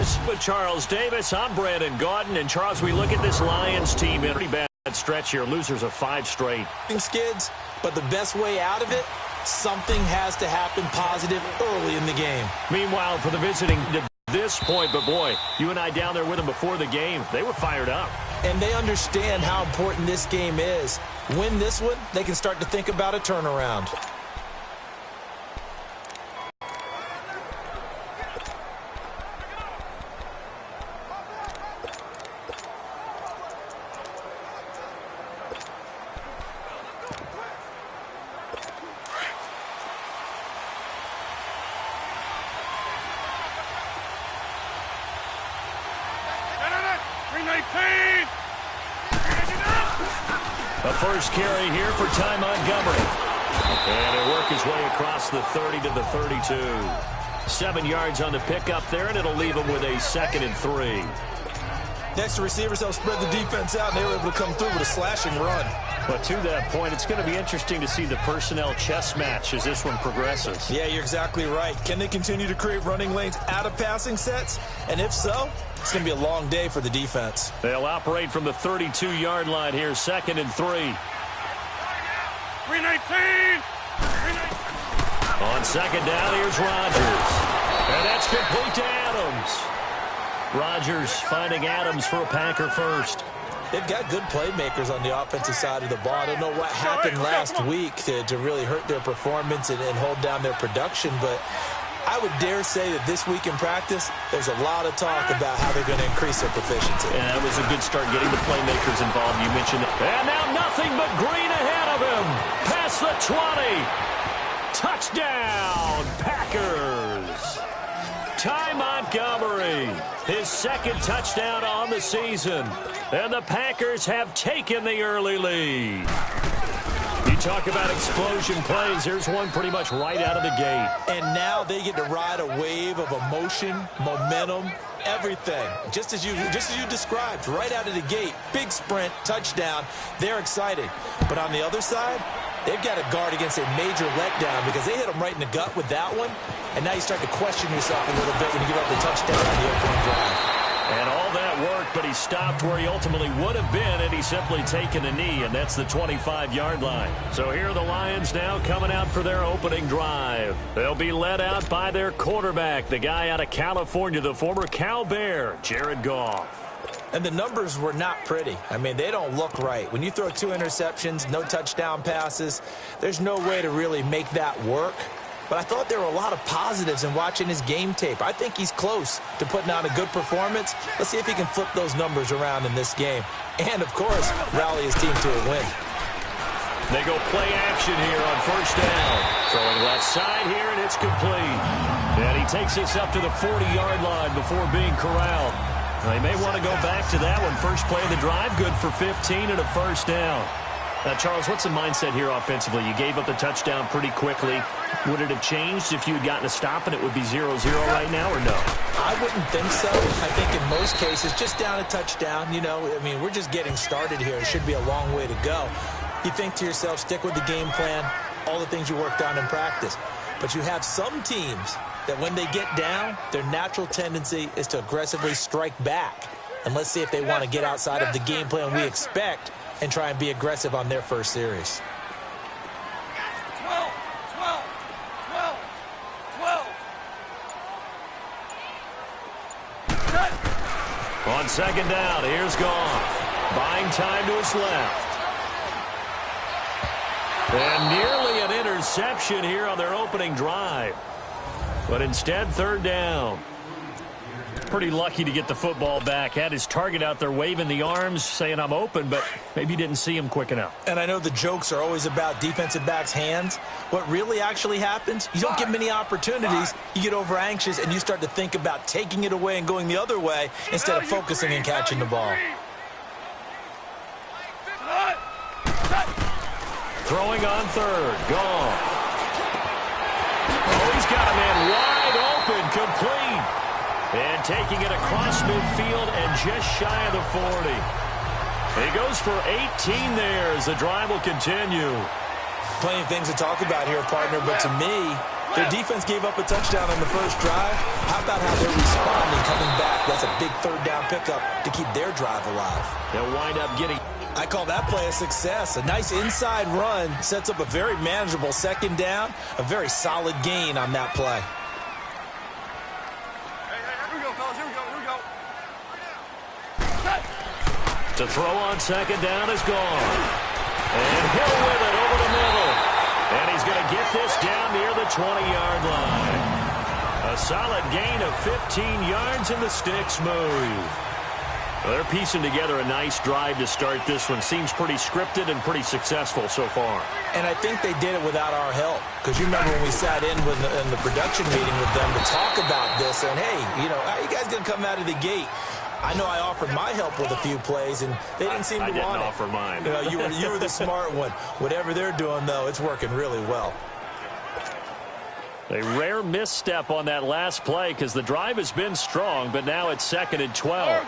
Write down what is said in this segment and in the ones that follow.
Cheers. With Charles Davis, I'm Brandon Gaudin. And Charles, we look at this Lions team in a pretty bad stretch here. Losers of 5 straight. Skids, but the best way out of it, something has to happen positive early in the game. Meanwhile, for the visiting to this point, but boy, you and I down there with them before the game, they were fired up. And they understand how important this game is. Win this one, they can start to think about a turnaround. The first carry here for Ty Montgomery. And he'll work his way across the 30 to the 32. 7 yards on the pickup there, and it'll leave him with a 2nd and 3. Next, the receivers help spread the defense out, and they were able to come through with a slashing run. But to that point, it's going to be interesting to see the personnel chess match as this one progresses. Yeah, you're exactly right. Can they continue to create running lanes out of passing sets? And if so, it's going to be a long day for the defense. They'll operate from the 32-yard line here, 2nd and 3. 319! On 2nd down, here's Rodgers. And that's complete to Adams. Rodgers finding Adams for a Packer first. They've got good playmakers on the offensive side of the ball. I don't know what happened last week to really hurt their performance and hold down their production, but I would dare say that this week in practice, there's a lot of talk about how they're going to increase their proficiency. And that was a good start getting the playmakers involved. You mentioned it. And now nothing but green ahead of him. Past the 20. Touchdown, Packers. Ty Montgomery, his 2nd touchdown on the season. And the Packers have taken the early lead. You talk about explosion plays. Here's one pretty much right out of the gate. And now they get to ride a wave of emotion, momentum, everything. Just as you described, right out of the gate. Big sprint, touchdown. They're excited. But on the other side, they've got to guard against a major letdown because they hit them right in the gut with that one. And now you start to question yourself a little bit when you give up the touchdown on the opening drive. And all that worked, but he stopped where he ultimately would have been had he simply taken a knee, and that's the 25-yard line. So here are the Lions now coming out for their opening drive. They'll be led out by their quarterback, the guy out of California, the former Cal Bear, Jared Goff. And the numbers were not pretty. I mean, they don't look right. When you throw 2 interceptions, no touchdown passes, there's no way to really make that work. But I thought there were a lot of positives in watching his game tape. I think he's close to putting on a good performance. Let's see if he can flip those numbers around in this game. And, of course, rally his team to a win. They go play action here on 1st down. Throwing left side here, and it's complete. And he takes us up to the 40-yard line before being corralled. They may want to go back to that one. First play of the drive, good for 15 and a 1st down. Now, Charles, what's the mindset here offensively? You gave up the touchdown pretty quickly. Would it have changed if you had gotten a stop and it would be 0-0 right now, or no? I wouldn't think so. I think in most cases, just down a touchdown, you know, I mean, we're just getting started here. It should be a long way to go. You think to yourself, stick with the game plan, all the things you worked on in practice. But you have some teams that when they get down, their natural tendency is to aggressively strike back. And let's see if they want to get outside of the game plan we expect and try and be aggressive on their first series. 12. On 2nd down, here's Goff. Buying time to his left. And nearly an interception here on their opening drive. But instead, 3rd down. Pretty lucky to get the football back. Had his target out there waving the arms, saying I'm open, but maybe didn't see him quick enough. And I know the jokes are always about defensive backs' hands. What really actually happens, you don't get many opportunities, you get over anxious, and you start to think about taking it away and going the other way instead of focusing and catching the ball. Throwing on 3rd, Goff. Oh, he's got a man wide open, complete. And taking it across midfield and just shy of the 40. He goes for 18 there as the drive will continue. Plenty of things to talk about here, partner, but to me, their defense gave up a touchdown on the first drive. How about how they're responding, coming back, big third down pickup to keep their drive alive. They'll wind up getting... I call that play a success. A nice inside run sets up a very manageable second down, a very solid gain on that play. Here we go, fellas. Here we go. To throw on second down is gone. And Hill with it over the middle. And he's going to get this down near the 20-yard line. A solid gain of 15 yards in the sticks move. Well, they're piecing together a nice drive to start this one. Seems pretty scripted and pretty successful so far. And I think they did it without our help. Because you remember when we sat in the production meeting with them to talk about this. And, hey, how are you guys going to come out of the gate? I know I offered my help with a few plays, and they didn't seem to want it. I didn't offer mine. You were the smart one. Whatever they're doing, though, it's working really well. A rare misstep on that last play because the drive has been strong, but now it's 2nd and 12.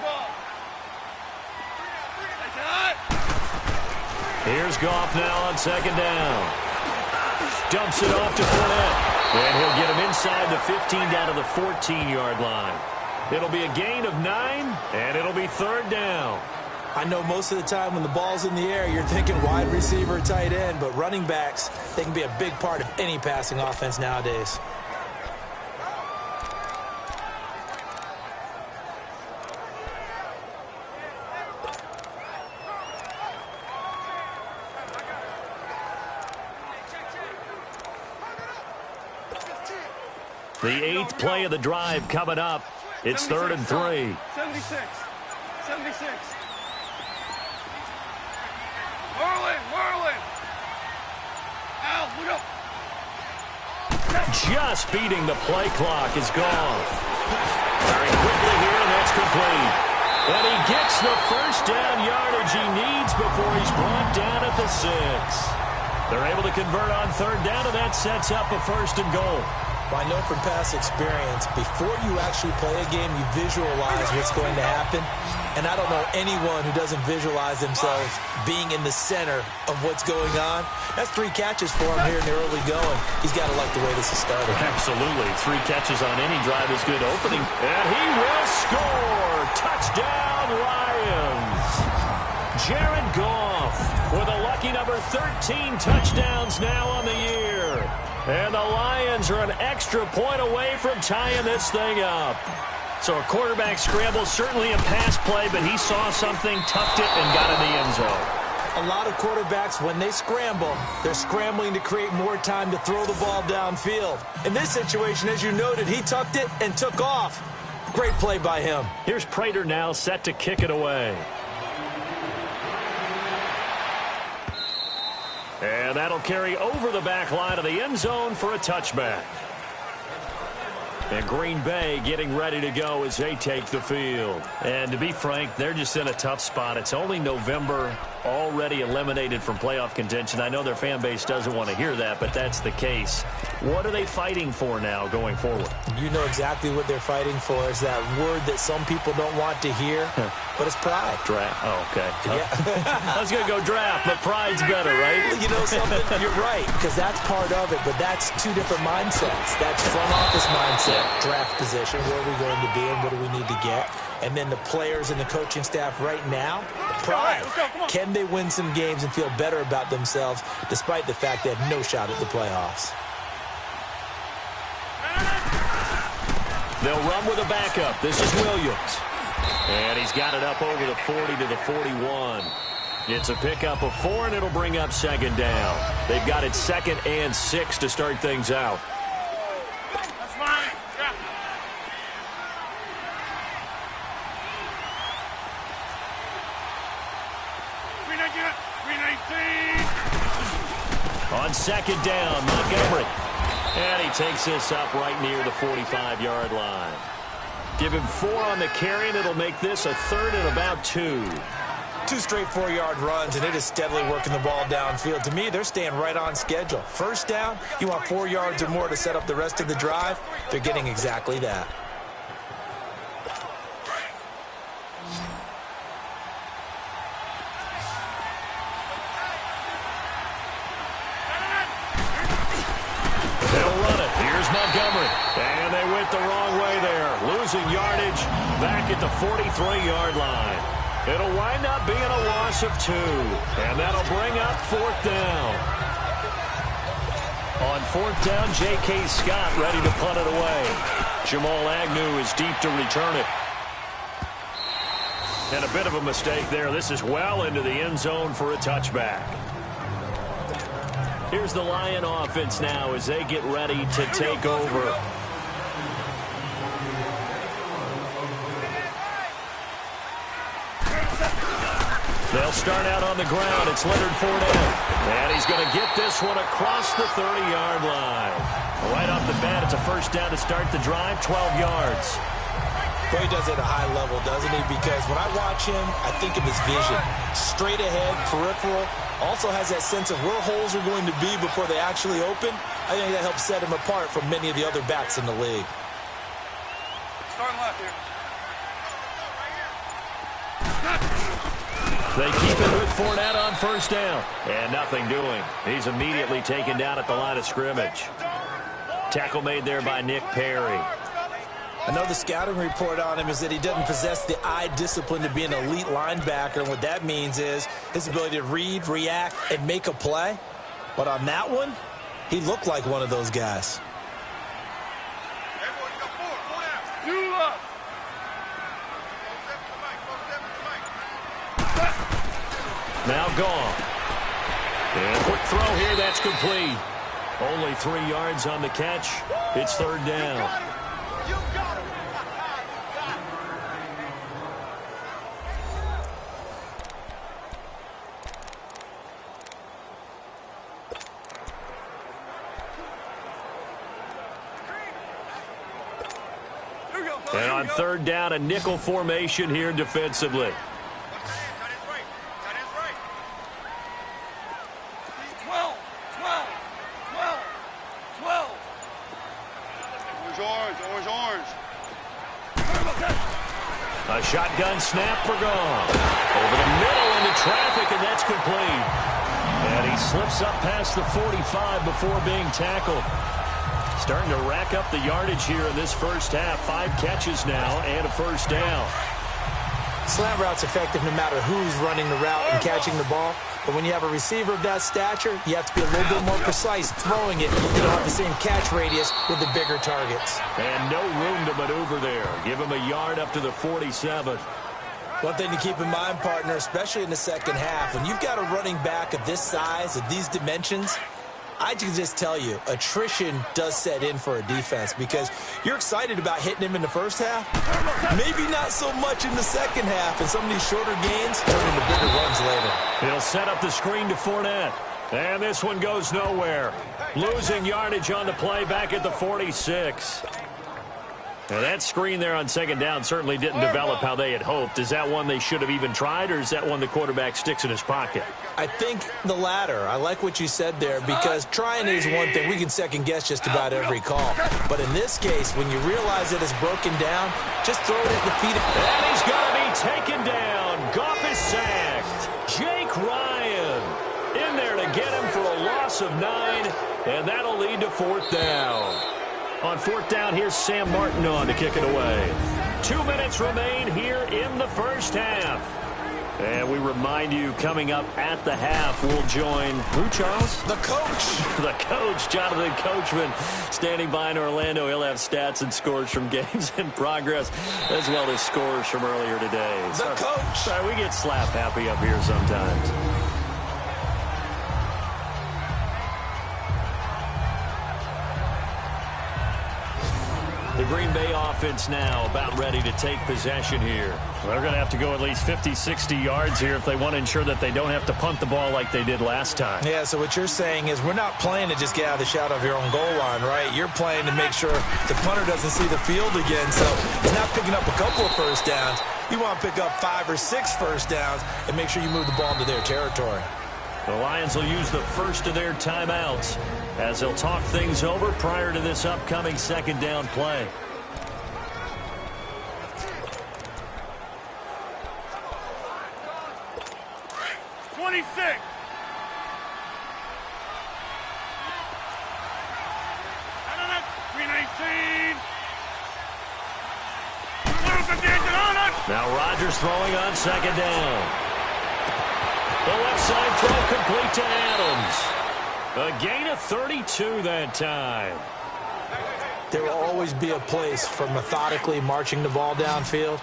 Here's Goff now on second down. Dumps it off to Fournette. And he'll get him inside the 15 down to the 14-yard line. It'll be a gain of 9, and it'll be 3rd down. I know most of the time when the ball's in the air, you're thinking wide receiver, tight end, but running backs, they can be a big part of any passing offense nowadays. The 8th play of the drive coming up. It's 3rd and 3. 76. Marlin. Al, look up. Just beating the play clock is gone. Very quickly here, and that's complete. And he gets the first down yardage he needs before he's brought down at the 6. They're able to convert on 3rd down, and that sets up a 1st and goal. Well, I know from past experience, before you actually play a game, you visualize what's going to happen. And I don't know anyone who doesn't visualize themselves being in the center of what's going on. That's 3 catches for him here in the early going. He's got to like the way this is started. Absolutely. 3 catches on any drive is good opening. And he will score. Touchdown, Lions. Jared Goff with a lucky number 13 touchdowns now on the year. And the Lions are an extra point away from tying this thing up. So a quarterback scramble, certainly a pass play, but he saw something, tucked it, and got in the end zone. A lot of quarterbacks, when they scramble, they're scrambling to create more time to throw the ball downfield. In this situation, as you noted, he tucked it and took off. Great play by him. Here's Prater now set to kick it away. And that'll carry over the back line of the end zone for a touchback. And Green Bay getting ready to go as they take the field. And to be frank, they're just in a tough spot. It's only November, already eliminated from playoff contention. I know their fan base doesn't want to hear that, but that's the case. What are they fighting for now going forward? You know exactly what they're fighting for. Is that word that some people don't want to hear, but it's pride. Draft. Oh, okay. Yeah. I was going to go draft, but pride's better, right? You know something? You're right, because that's part of it, but that's 2 different mindsets. That's front office mindset, draft position, where are we going to be and what do we need to get? And then the players and the coaching staff right now, pride. Can they win some games and feel better about themselves despite the fact they have no shot at the playoffs? They'll run with a backup. This is Williams. And he's got it up over the 40 to the 41. It's a pickup of 4, and it'll bring up 2nd down. They've got it 2nd and 6 to start things out. That's fine. Yeah. On 2nd down, Montgomery. And he takes this up right near the 45-yard line. Give him 4 on the carry, and it'll make this a 3rd and about 2. 2 straight 4-yard runs, and it is steadily working the ball downfield. To me, they're staying right on schedule. First down, you want 4 yards or more to set up the rest of the drive. They're getting exactly that. They'll run it. Here's Montgomery. And they went the wrong way there. Losing yardage back at the 43-yard line. It'll wind up being a loss of 2, and that'll bring up 4th down. On 4th down, J.K. Scott ready to punt it away. Jamal Agnew is deep to return it. And a bit of a mistake there. This is well into the end zone for a touchback. Here's the Lion offense now as they get ready to take over. They'll start out on the ground. It's Leonard Fournette. And he's going to get this one across the 30-yard line. Right off the bat, it's a first down to start the drive, 12 yards. Well, he does it at a high level, doesn't he? Because when I watch him, I think of his vision. Straight ahead, peripheral. Also has that sense of where holes are going to be before they actually open. I think that helps set him apart from many of the other backs in the league. Starting left here. They keep it with Fournette on first down. And nothing doing. He's immediately taken down at the line of scrimmage. Tackle made there by Nick Perry. I know the scouting report on him is that he doesn't possess the eye discipline to be an elite linebacker. And what that means is his ability to read, react, and make a play. But on that one, he looked like one of those guys. You up. Now gone. And a quick throw here, that's complete. Only 3 yards on the catch. It's 3rd down. You got him. And on 3rd down, a nickel formation here defensively. 12. Orange. A shotgun snap for gone. Over the middle into traffic, and that's complete. And he slips up past the 45 before being tackled. Starting to rack up the yardage here in this first half. 5 catches now and a first down. Slant route's effective no matter who's running the route and catching the ball. But when you have a receiver of that stature, you have to be a little bit more precise throwing it. You don't have the same catch radius with the bigger targets. And no room to maneuver there. Give him a yard up to the 47. One thing to keep in mind, partner, especially in the second half, when you've got a running back of this size, of these dimensions, I can just tell you, attrition does set in for a defense because you're excited about hitting him in the first half. Maybe not so much in the second half, and some of these shorter gains turn into bigger runs later. He'll set up the screen to Fournette. And this one goes nowhere. Losing yardage on the play back at the 46. Now that screen there on second down certainly didn't develop how they had hoped. Is that one they should have even tried, or is that one the quarterback sticks in his pocket? I think the latter. I like what you said there because trying is one thing. We can second-guess just about every call. But in this case, when you realize that it's broken down, just throw it at the feet. And he's going to be taken down. Goff is sacked. Jake Ryan in there to get him for a loss of 9, and that'll lead to 4th down. On 4th down, here's Sam Martin on to kick it away. 2 minutes remain here in the first half. And we remind you, coming up at the half, we'll join who, Charles? The coach. The coach, Jonathan Coachman, standing by in Orlando. He'll have stats and scores from games in progress, as well as scores from earlier today. The coach. Sorry, we get slap happy up here sometimes. The Green Bay offense now about ready to take possession here. They're going to have to go at least 50, 60 yards here if they want to ensure that they don't have to punt the ball like they did last time. Yeah, so what you're saying is we're not playing to just get out of the shadow of your own goal line, right? You're playing to make sure the punter doesn't see the field again. So it's not picking up a couple of first downs. You want to pick up 5 or 6 first downs and make sure you move the ball into their territory. The Lions will use the first of their timeouts as they'll talk things over prior to this upcoming second down play. Now Rodgers throwing on second down. The left side throw complete to Adams. A gain of 32 that time. There will always be a place for methodically marching the ball downfield.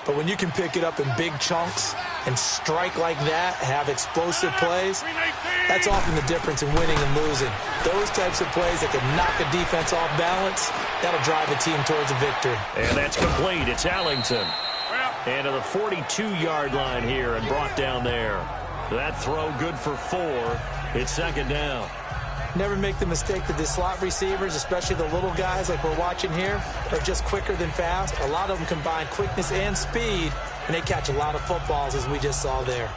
But when you can pick it up in big chunks and strike like that, have explosive plays, that's often the difference in winning and losing. Those types of plays that can knock a defense off balance, that'll drive a team towards a victory. And that's complete. It's Allington. And to the 42-yard line here and brought down there. That throw good for 4. It's second down. Never make the mistake that the slot receivers, especially the little guys like we're watching here, are just quicker than fast. A lot of them combine quickness and speed, and they catch a lot of footballs, as we just saw there.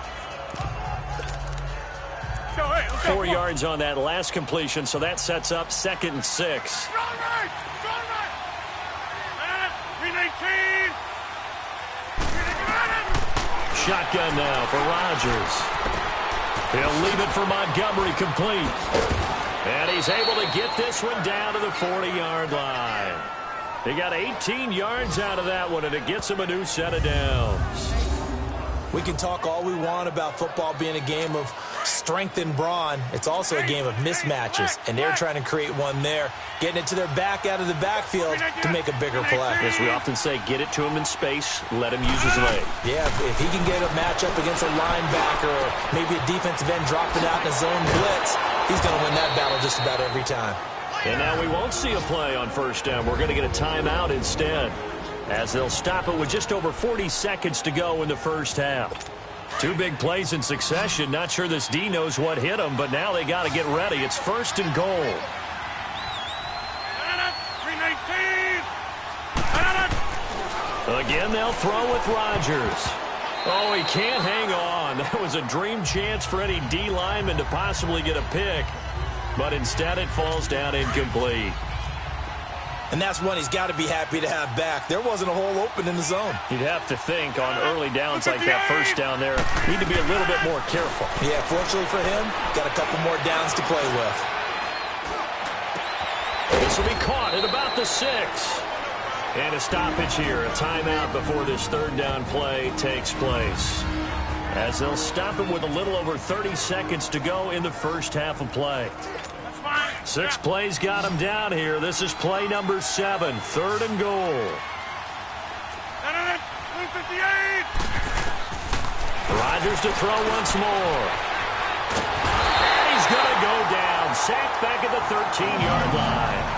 4 yards on that last completion, so that sets up 2nd and 6. Shotgun now for Rodgers. He'll leave it for Montgomery complete. And he's able to get this one down to the 40-yard line. He got 18 yards out of that one, and it gets him a new set of downs. We can talk all we want about football being a game of strength and brawn. It's also a game of mismatches, and they're trying to create one there, getting it to their back out of the backfield to make a bigger play. As we often say, get it to him in space, let him use his leg. Yeah, if he can get a matchup against a linebacker or maybe a defensive end dropping out in a zone blitz, he's going to win that battle just about every time. And now we won't see a play on first down. We're going to get a timeout instead, as they'll stop it with just over 40 seconds to go in the first half. 2 big plays in succession. Not sure this D knows what hit them, but now they got to get ready. It's 1st and goal. Again, they'll throw with Rodgers. Oh, he can't hang on. That was a dream chance for any D lineman to possibly get a pick, but instead it falls down incomplete. And that's one he's got to be happy to have back. There wasn't a hole open in the zone. You'd have to think on early downs like that first down there, need to be a little bit more careful. Yeah, fortunately for him, got a couple more downs to play with. This will be caught at about the 6. And a stoppage here, a timeout before this 3rd down play takes place. As they'll stop it with a little over 30 seconds to go in the first half of play. 6 plays got him down here. This is play number 7, 3rd and goal. Rodgers to throw once more. And he's going to go down. Sacked back at the 13-yard line.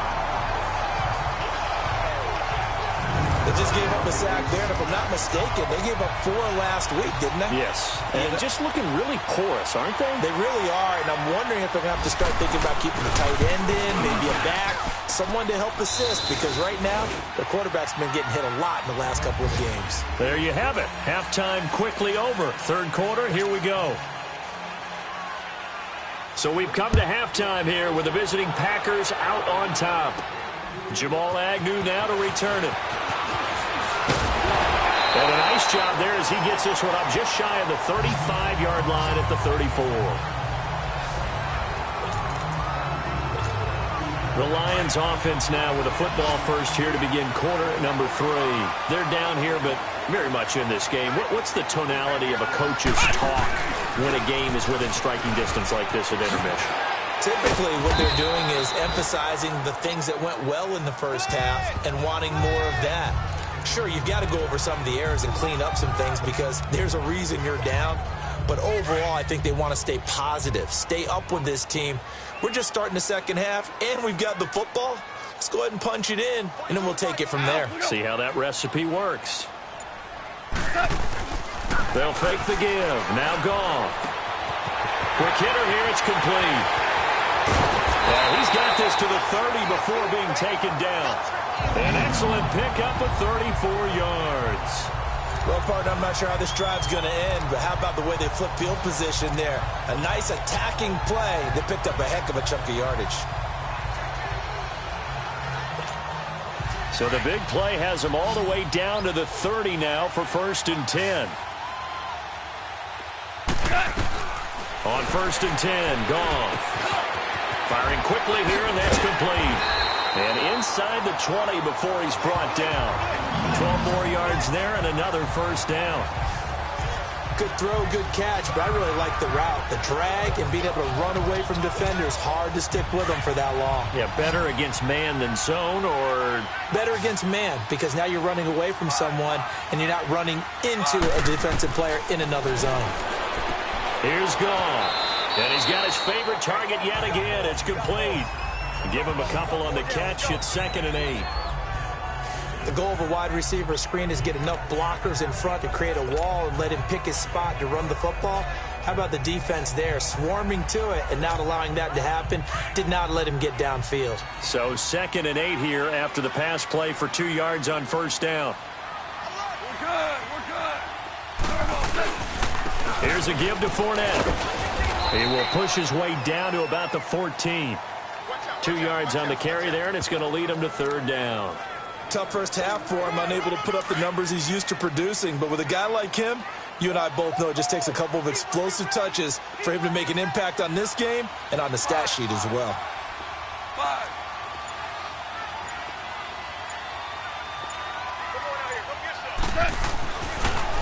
They just gave up a sack there, and if I'm not mistaken, they gave up 4 last week, didn't they? Yes. And just looking really porous, aren't they? They really are, and I'm wondering if they're going to have to start thinking about keeping the tight end in, maybe a back, someone to help assist, because right now, their quarterback's been getting hit a lot in the last couple of games. There you have it. Halftime quickly over. 3rd quarter, here we go. So we've come to halftime here with the visiting Packers out on top. Jamal Agnew now to return it. And a nice job there as he gets this one up just shy of the 35-yard line at the 34. The Lions offense now with a football first here to begin quarter number 3. They're down here, but very much in this game. What's the tonality of a coach's talk when a game is within striking distance like this at intermission? Typically, what they're doing is emphasizing the things that went well in the first half and wanting more of that. Sure, you've got to go over some of the errors and clean up some things because there's a reason you're down. But overall, I think they want to stay positive, stay up with this team. We're just starting the second half, and we've got the football. Let's go ahead and punch it in, and then we'll take it from there. See how that recipe works. They'll fake the give. Now Goff. Quick hitter here. It's complete. He's got this to the 30 before being taken down. An excellent pickup of 34 yards. Well, partner, I'm not sure how this drive's going to end, but how about the way they flip field position there? A nice attacking play that picked up a heck of a chunk of yardage. So the big play has them all the way down to the 30 now for 1st and 10. On 1st and 10, Goff. Firing quickly here, and that's complete. And inside the 20 before he's brought down. 12 more yards there and another first down. Good throw, good catch, but I really like the route. The drag and being able to run away from defenders, hard to stick with them for that long. Yeah, better against man than zone, or? Better against man, because now you're running away from someone and you're not running into a defensive player in another zone. Here's Goff. And he's got his favorite target yet again. It's complete. Give him a couple on the catch. It's 2nd and 8. The goal of a wide receiver screen is get enough blockers in front to create a wall and let him pick his spot to run the football. How about the defense there, swarming to it and not allowing that to happen? Did not let him get downfield. So 2nd and 8 here after the pass play for 2 yards on first down. We're good. Here's a give to Fournette. He will push his way down to about the 14. 2 yards on the carry there, and it's going to lead him to 3rd down. Tough first half for him, unable to put up the numbers he's used to producing. But with a guy like him, you and I both know it just takes a couple of explosive touches for him to make an impact on this game and on the stat sheet as well. 5.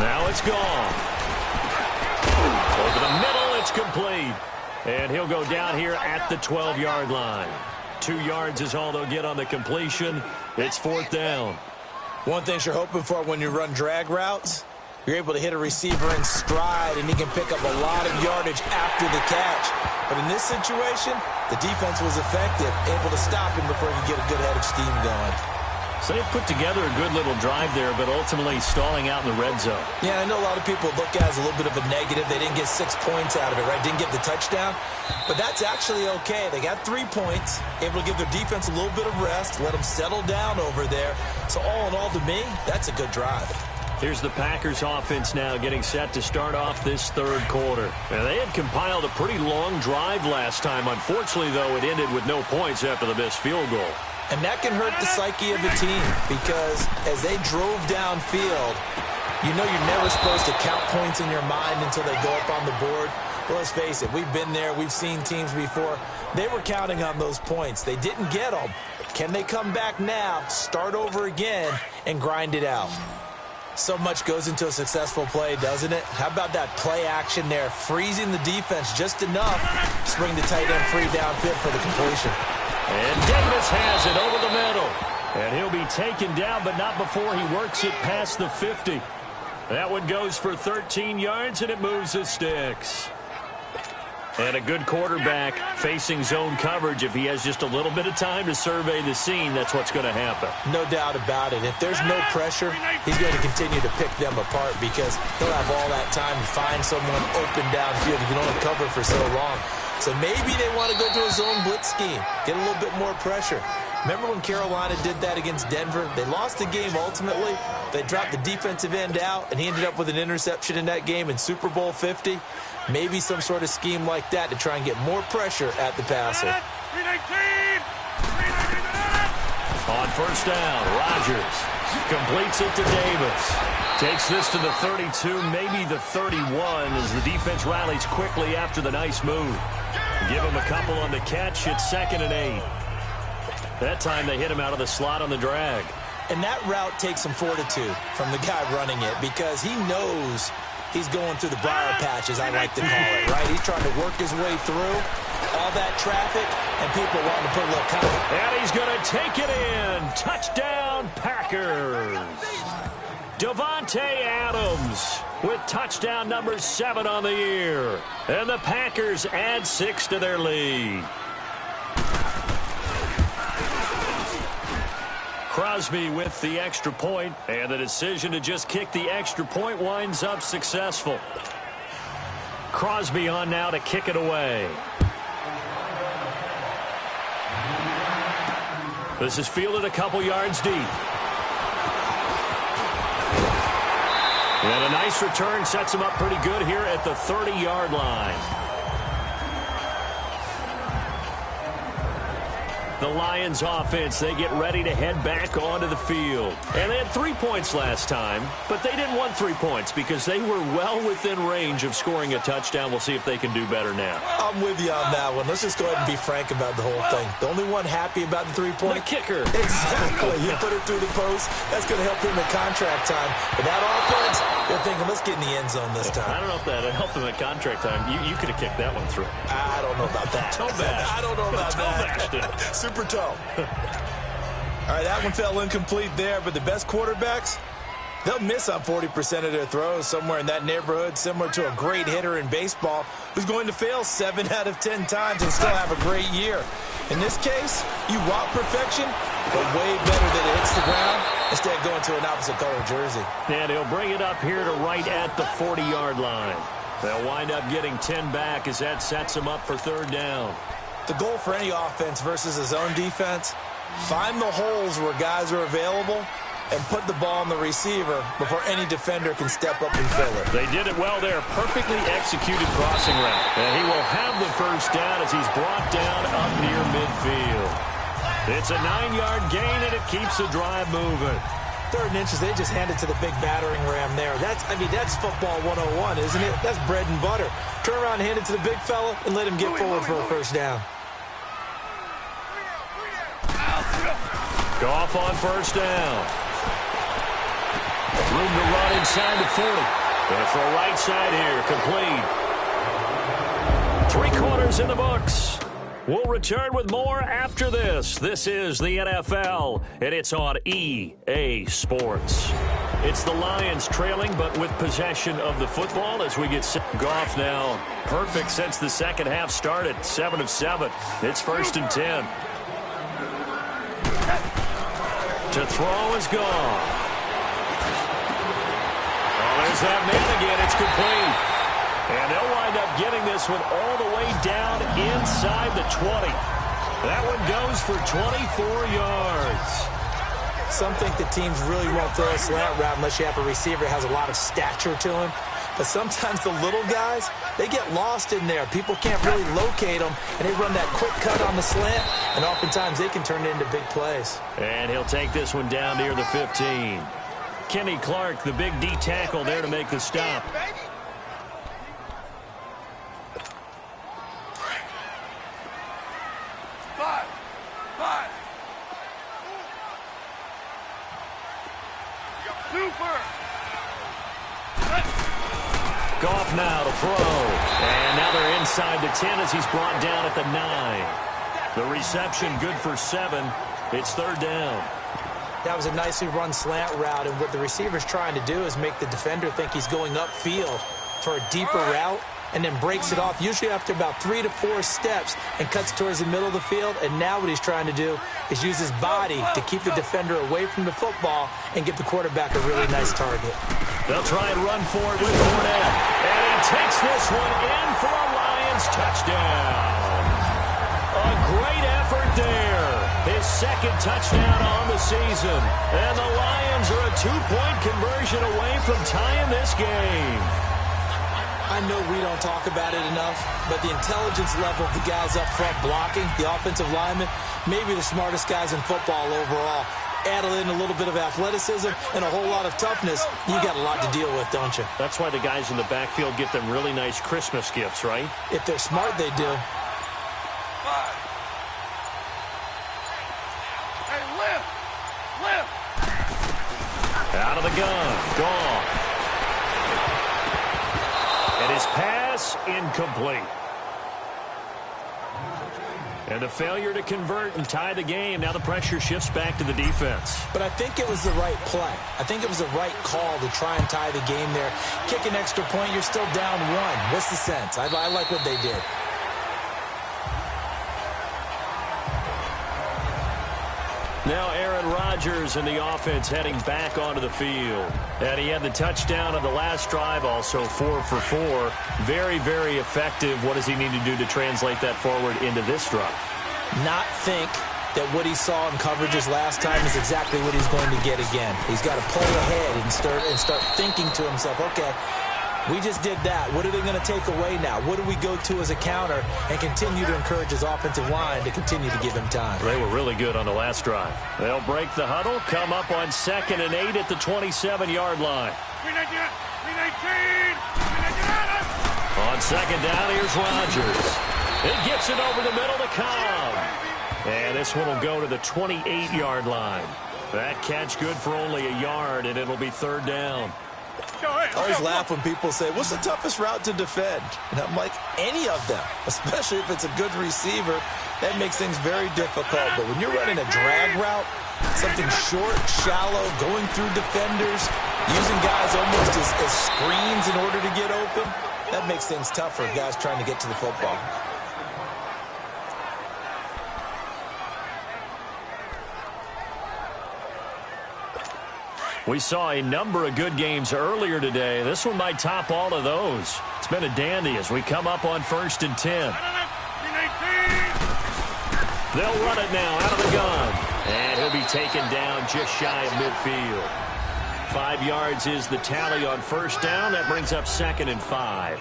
Now it's gone. Over the middle, it's complete. And he'll go down here at the 12-yard line. 2 yards is all they'll get on the completion. It's 4th down. One thing you're hoping for when you run drag routes, you're able to hit a receiver in stride, and he can pick up a lot of yardage after the catch. But in this situation, the defense was effective, able to stop him before he could get a good head of steam going. So they put together a good little drive there, but ultimately stalling out in the red zone. Yeah, I know a lot of people look at it as a little bit of a negative. They didn't get 6 points out of it, right? Didn't get the touchdown. But that's actually okay. They got 3 points, able to give their defense a little bit of rest, let them settle down over there. So all in all, to me, that's a good drive. Here's the Packers offense now getting set to start off this 3rd quarter. Now, they had compiled a pretty long drive last time. Unfortunately, though, it ended with no points after the missed field goal. And that can hurt the psyche of a team because as they drove downfield, you know you're never supposed to count points in your mind until they go up on the board. Well, let's face it, we've been there. We've seen teams before. They were counting on those points. They didn't get them. Can they come back now, start over again, and grind it out? So much goes into a successful play, doesn't it? How about that play action there, freezing the defense just enough to bring the tight end free downfield for the completion. And Davis has it over the middle. And he'll be taken down, but not before he works it past the 50. That one goes for 13 yards, and it moves the sticks. And a good quarterback facing zone coverage. If he has just a little bit of time to survey the scene, that's what's going to happen. No doubt about it. If there's no pressure, he's going to continue to pick them apart because he'll have all that time to find someone open downfield. He can only cover for so long. So maybe they want to go to a zone blitz scheme, get a little bit more pressure. Remember when Carolina did that against Denver? They lost the game ultimately. They dropped the defensive end out, and he ended up with an interception in that game in Super Bowl 50. Maybe some sort of scheme like that to try and get more pressure at the passer. On first down, Rodgers completes it to Davis. Takes this to the 32, maybe the 31, as the defense rallies quickly after the nice move. Give him a couple on the catch. It's 2nd and 8. That time they hit him out of the slot on the drag. And that route takes some fortitude from the guy running it because he knows he's going through the briar patch, as I like to call it, right? He's trying to work his way through all that traffic, and people want to put a little counter. And he's going to take it in. Touchdown, Packers. Davante Adams with touchdown number 7 on the year. And the Packers add 6 to their lead. Crosby with the extra point, and the decision to just kick the extra point winds up successful. Crosby on now to kick it away. This is fielded a couple yards deep. And a nice return sets him up pretty good here at the 30-yard line. The Lions offense, they get ready to head back onto the field. And they had 3 points last time, but they didn't want 3 points because they were well within range of scoring a touchdown. We'll see if they can do better now. I'm with you on that one. Let's just go ahead and be frank about the whole thing. The only one happy about the 3-point? The kicker. Exactly. He put it through the post. That's going to help him in contract time. But that offense, they're thinking, let's get in the end zone this time. I don't know if that helped him at contract time. You could have kicked that one through. I don't know about that. Toe bash. I don't know about that. Super toe. All right, that one fell incomplete there, but the best quarterbacks, they'll miss on 40% of their throws, somewhere in that neighborhood, similar to a great hitter in baseball who's going to fail 7 out of 10 times and still have a great year. In this case, you want perfection, but way better that it hits the ground instead of going to an opposite color jersey. And he'll bring it up here to right at the 40-yard line. They'll wind up getting 10 back as that sets them up for third down. The goal for any offense versus his own defense, find the holes where guys are available and put the ball on the receiver before any defender can step up and fill it. They did it well there. Perfectly executed crossing route. And he will have the first down as he's brought down up near midfield. It's a 9-yard gain, and it keeps the drive moving. 3rd and inches, they just hand it to the big battering ram there. That's football 101, isn't it? That's bread and butter. Turn around and hand it to the big fella and let him get forward for a first down. Goff on first down. Room to run inside the 40. And for a right side here, complete. 3 quarters in the books. We'll return with more after this. This is the NFL, and it's on EA Sports. It's the Lions trailing, but with possession of the football as we get set. Goff now perfect since the second half started. 7 of 7. It's 1st and 10. To throw is Goff. Oh, there's that man again. It's complete. And they'll wind up getting this one all the way down inside the 20. That one goes for 24 yards. Some think the teams really won't throw a slant route unless you have a receiver that has a lot of stature to him. But sometimes the little guys, they get lost in there. People can't really locate them, and they run that quick cut on the slant, and oftentimes they can turn it into big plays. And he'll take this one down near the 15. Kenny Clark, the big D tackle there to make the stop. Goff now to throw. And now they're inside the 10 as he's brought down at the 9. The reception good for 7. It's 3rd down. That was a nicely run slant route, and what the receiver's trying to do is make the defender think he's going upfield for a deeper route, and then breaks it off, usually after about 3 to 4 steps, and cuts towards the middle of the field. And now what he's trying to do is use his body to keep the defender away from the football and give the quarterback a really nice target. They'll try and run for it with Fournette. And he takes this one in for a Lions touchdown. A great effort there. His 2nd touchdown on the season. And the Lions are a 2-point conversion away from tying this game. I know we don't talk about it enough, but the intelligence level of the guys up front blocking, the offensive linemen, maybe the smartest guys in football overall. Add in a little bit of athleticism and a whole lot of toughness, you got a lot to deal with, don't you? That's why the guys in the backfield get them really nice Christmas gifts, right? If they're smart, they do. Hey, lift! Out of the gun. Goff. And his pass incomplete. And a failure to convert and tie the game. Now the pressure shifts back to the defense. But I think it was the right play. I think it was the right call to try and tie the game there. Kick an extra point, you're still down 1. What's the sense? I like what they did. Now Aaron Rodgers and the offense heading back onto the field. And he had the touchdown on the last drive, also 4 for 4. Very, very effective. What does he need to do to translate that forward into this drive? Not think that what he saw in coverages last time is exactly what he's going to get again. He's got to pull ahead and start thinking to himself, okay, We just did that. What are they going to take away now? What do we go to as a counter and continue to encourage his offensive line to continue to give him time? They were really good on the last drive. They'll break the huddle, come up on 2nd and 8 at the 27-yard line. On 2nd down, here's Rodgers. He gets it over the middle to Cobb. And this one will go to the 28-yard line. That catch good for only a yard, and it'll be 3rd down. I always laugh when people say, what's the toughest route to defend? And I'm like, any of them, especially if it's a good receiver. That makes things very difficult. But when you're running a drag route, something short, shallow, going through defenders, using guys almost as screens in order to get open, that makes things tough for guys trying to get to the football. We saw a number of good games earlier today. This one might top all of those. It's been a dandy as we come up on 1st and 10. They'll run it now out of the gun. And he'll be taken down just shy of midfield. 5 yards is the tally on 1st down. That brings up 2nd and 5.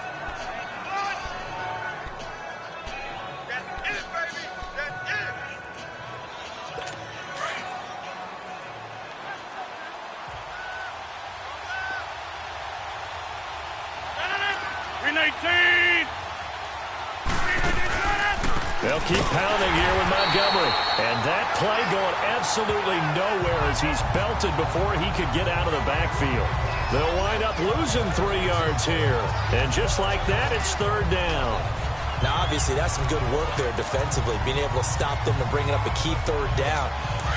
They'll keep pounding here with Montgomery. And that play going absolutely nowhere as he's belted before he could get out of the backfield. They'll wind up losing 3 yards here. And just like that, it's 3rd down. Now, obviously, that's some good work there defensively, being able to stop them and bringing up a key 3rd down.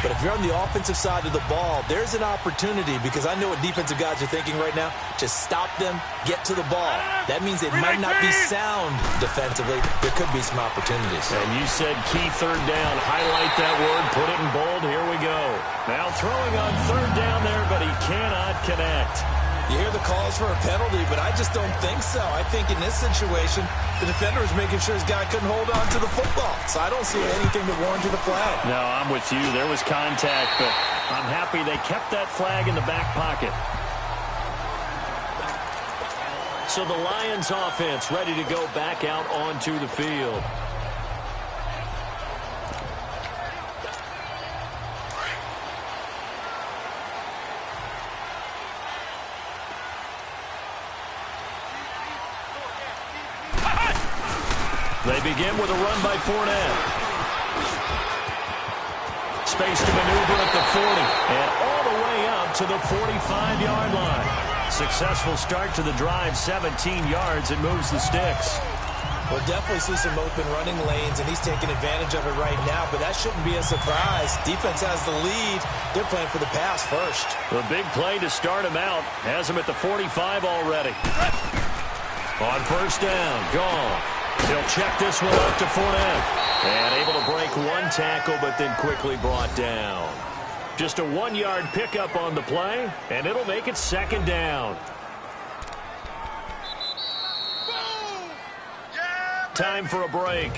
But if you're on the offensive side of the ball, there's an opportunity because I know what defensive guys are thinking right now. Just stop them, get to the ball. That means they might not be sound defensively. There could be some opportunities. And you said key 3rd down. Highlight that word. Put it in bold. Here we go. Now throwing on 3rd down there, but he cannot connect. You hear the calls for a penalty, but I just don't think so. I think in this situation, the defender was making sure his guy couldn't hold on to the football. So I don't see anything that warranted a flag. No, I'm with you. There was contact, but I'm happy they kept that flag in the back pocket. So the Lions offense ready to go back out onto the field. They begin with a run by Fournette. Space to maneuver at the 40 and all the way up to the 45-yard line. Successful start to the drive, 17 yards. It moves the sticks. We'll definitely see some open running lanes, and he's taking advantage of it right now, but that shouldn't be a surprise. Defense has the lead. They're playing for the pass first. The big play to start him out has him at the 45 already. On 1st down, gone. He'll check this one up to Fournette. And able to break one tackle, but then quickly brought down. Just a 1-yard pickup on the play, and it'll make it 2nd down. Time for a break.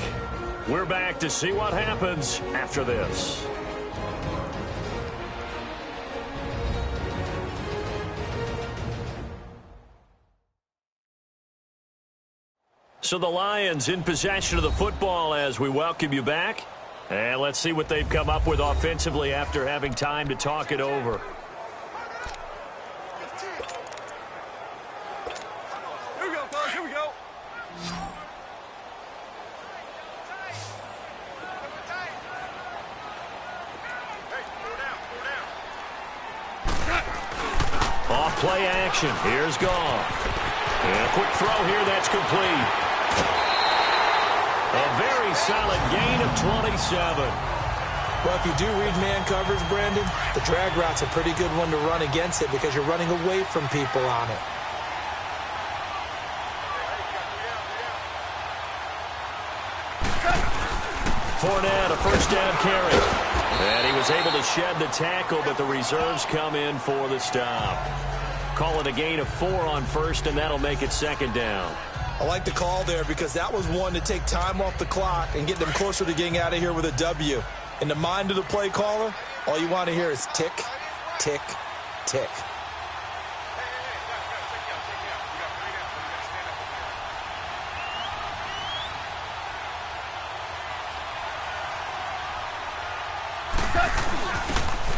We're back to see what happens after this. So the Lions in possession of the football as we welcome you back. And let's see what they've come up with offensively after having time to talk it over. Here we go, fellas. Here we go. Off play action. Here's Goff. And a quick throw here. That's complete. A very solid gain of 27. Well, if you do read man coverage, Brandon, the drag route's a pretty good one to run against it because you're running away from people on it. Fournette, a 1st down carry. And he was able to shed the tackle, but the reserves come in for the stop. Call it a gain of 4 on 1st, and that'll make it 2nd down. I like the call there because that was one to take time off the clock and get them closer to getting out of here with a W. In the mind of the play caller, all you want to hear is tick, tick, tick.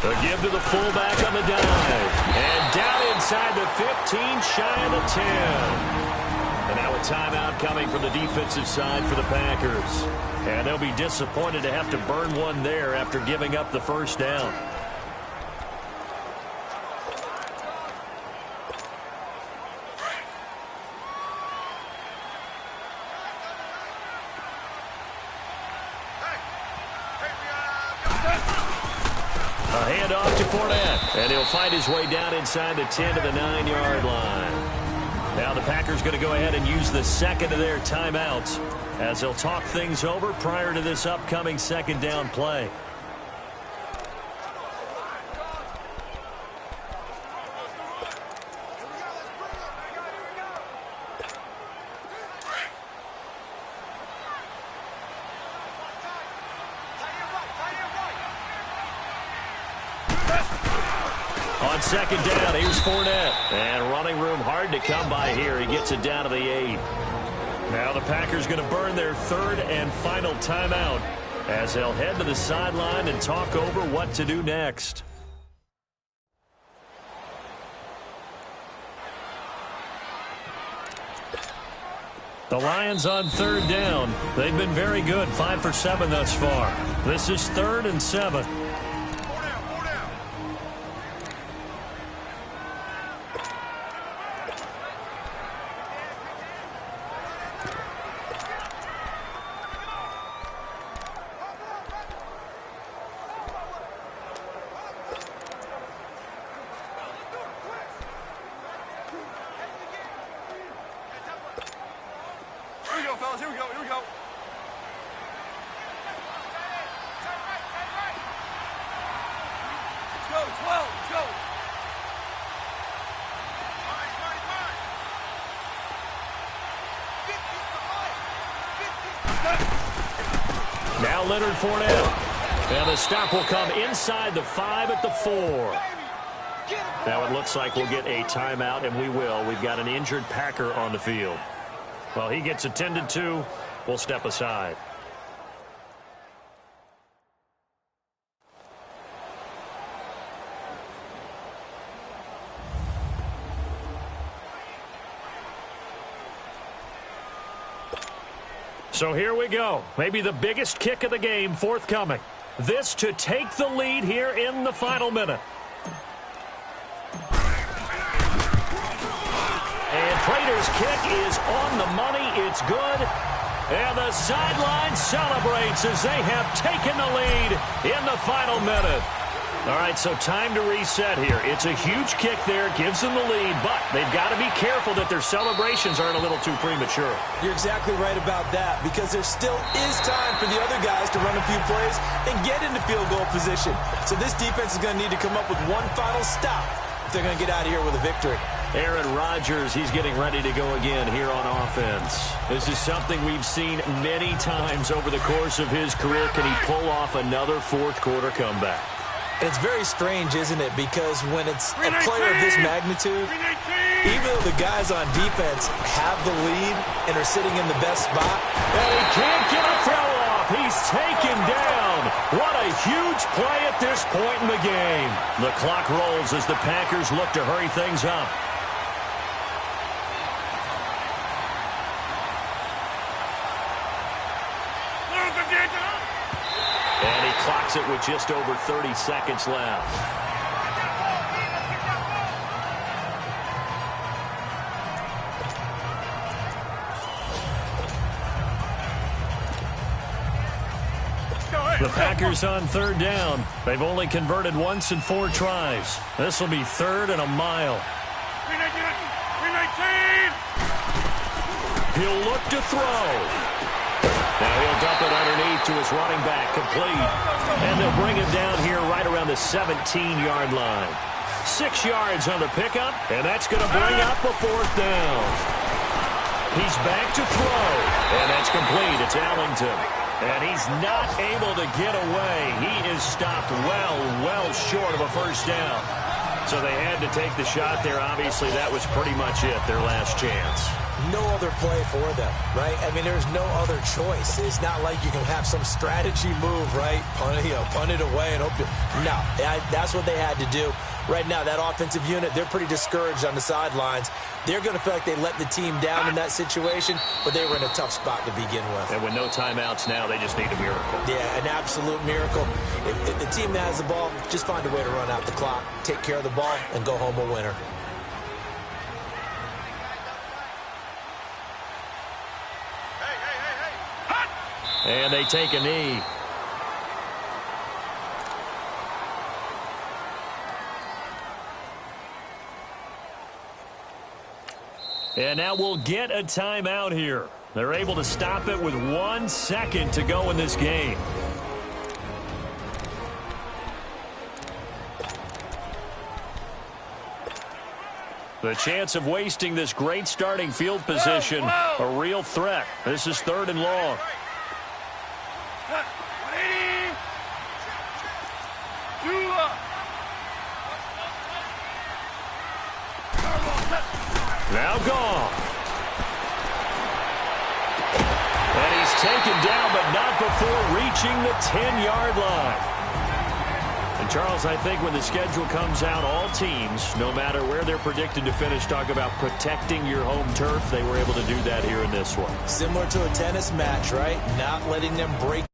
A give to the fullback on the dive. And down inside the 15, shy of the 10. And now a timeout coming from the defensive side for the Packers. And they'll be disappointed to have to burn one there after giving up the first down. A handoff to Fournette, and he'll find his way down inside the 10 to the 9-yard line. Now the Packers going to go ahead and use the second of their timeouts as they'll talk things over prior to this upcoming second down play. On second down, here's Fournette. And running room hard to come by here. He gets it down to the 8. Now the Packers going to burn their third and final timeout as they'll head to the sideline and talk over what to do next. The Lions on third down. They've been very good, 5 for 7 thus far. This is 3rd and 7. Fellas, here we go, here we go. Let's go, 12, let's go. Now Leonard Fournette. And the stop will come inside the 5 at the 4. Now it looks like we'll get a timeout, and we will. We've got an injured Packer on the field. Well, he gets attended to. We'll step aside. So here we go. Maybe the biggest kick of the game forthcoming. This to take the lead here in the final minute. And Prater's kick is on the money. It's good. And the sideline celebrates as they have taken the lead in the final minute. All right, so time to reset here. It's a huge kick there, gives them the lead, but they've got to be careful that their celebrations aren't a little too premature. You're exactly right about that, because there still is time for the other guys to run a few plays and get into field goal position. So this defense is going to need to come up with one final stop if they're going to get out of here with a victory. Aaron Rodgers, he's getting ready to go again here on offense. This is something we've seen many times over the course of his career. Can he pull off another fourth-quarter comeback? And it's very strange, isn't it? Because when it's a player of this magnitude, even though the guys on defense have the lead and are sitting in the best spot, and he can't get a throw off. He's taken down. What a huge play at this point in the game. The clock rolls as the Packers look to hurry things up. And he clocks it with just over 30 seconds left. The Packers on third down. They've only converted once in 4 tries. This will be 3rd and a mile. He'll look to throw. Now he'll dump it underneath to his running back, complete. And they'll bring him down here right around the 17-yard line. 6 yards on the pickup, and that's going to bring up a 4th down. He's back to throw, and that's complete. It's Allington. And he's not able to get away. He is stopped well short of a first down. So they had to take the shot there. Obviously, that was pretty much it, their last chance. No other play for them, right? I mean, there's no other choice. It's not like you can have some strategy move, right? Punt it away and hope. No, that's what they had to do. Right now, that offensive unit, they're pretty discouraged on the sidelines. They're going to feel like they let the team down in that situation, but they were in a tough spot to begin with. And with no timeouts now, they just need a miracle. Yeah, an absolute miracle. If the team that has the ball, just find a way to run out the clock, take care of the ball, and go home a winner. And they take a knee. And now we'll get a timeout here. They're able to stop it with 1 second to go in this game. The chance of wasting this great starting field position, a real threat. This is 3rd and long. Now gone. And he's taken down, but not before reaching the 10-yard line. And, Charles, I think when the schedule comes out, all teams, no matter where they're predicted to finish, talk about protecting your home turf. They were able to do that here in this one. Similar to a tennis match, right? Not letting them break